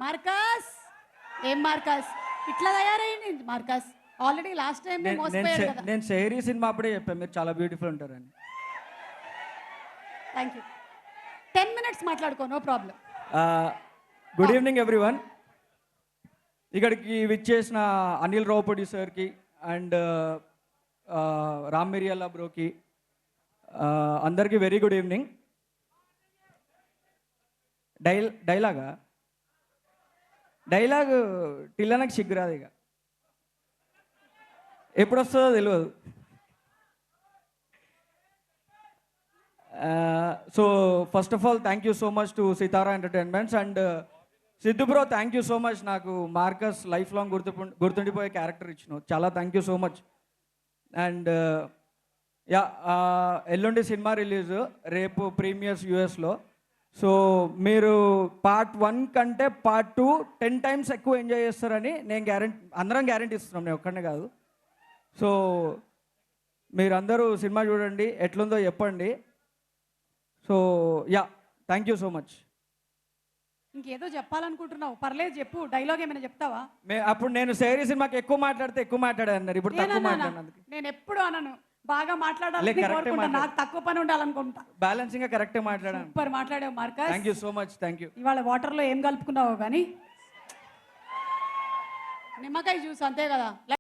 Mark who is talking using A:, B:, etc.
A: Marcus ఏం Marcus ఇట్లా తయారైంది మార్కస్ ఆల్రెడీ లాస్ట్ టైం మోసపోయాడు కదా.
B: నేను షహరీ సినిమా అప్పుడే చెప్పాను మీరు చాలా బ్యూటిఫుల్ ఉంటారని.
A: Thank you. 10 minutes మాట్లాడుకో, no problem.
B: Good evening everyone. ఇక్కడికి విచ్చేసిన అనిల్ రావుపూడి సార్కి అండ్ రామ్ మిరియాల బ్రోకి అందరికీ వెరీ గుడ్ ఈవినింగ్. డైలాగ్ టిల్లనకు సిగ్గురాదు, ఇక ఎప్పుడు వస్తుందో తెలియదు. So first of all thank you so much to Sithara entertainments and Siddhu bro, thank you so much. నాకు మార్కస్ లైఫ్ లాంగ్ గుర్తుండిపోయే క్యారెక్టర్ ఇచ్చినావు, చాలా thank you so much. And yeah, ఎల్లుండి సినిమా రిలీజ్, రేపు ప్రీమియర్స్ యూఎస్లో. సో మీరు పార్ట్ 1 కంటే part 2 10 times ఎక్కువ ఎంజాయ్ చేస్తారని నేను అందరం గ్యారంటీ ఇస్తున్నాం, నేను ఒక్కడనే కాదు. సో మీరందరూ సినిమా చూడండి, ఎట్లుందో చెప్పండి. So yeah, thank you so much.
A: ఇంకేదో చెప్పాలనుకుంటున్నావు, పర్లేదు చెప్పు. డైలాగ్ ఏమైనా చెప్తావా?
B: అప్పుడు నేను షహరీ సినిమాకి ఎక్కువ మాట్లాడితే ఎక్కువ మాట్లాడాను, ఇప్పుడు తక్కువ మాట్లాడినందుకు.
A: నేను ఎప్పుడు అనను, బాగా మాట్లాడాలని కోరుకుంటా, నాకు తక్కువ పని ఉండాలనుకుంటా.
B: బ్యాలెన్సింగ్ గా కరెక్టే మాట్లాడాను.
A: సూపర్ మాట్లాడావు Marcus,
B: thank you so much. Thank you.
A: ఇవాళ వాటర్లో ఏం కలుపుకున్నావో కానీ నిమ్మకాయ జ్యూస్ అంతే కదా.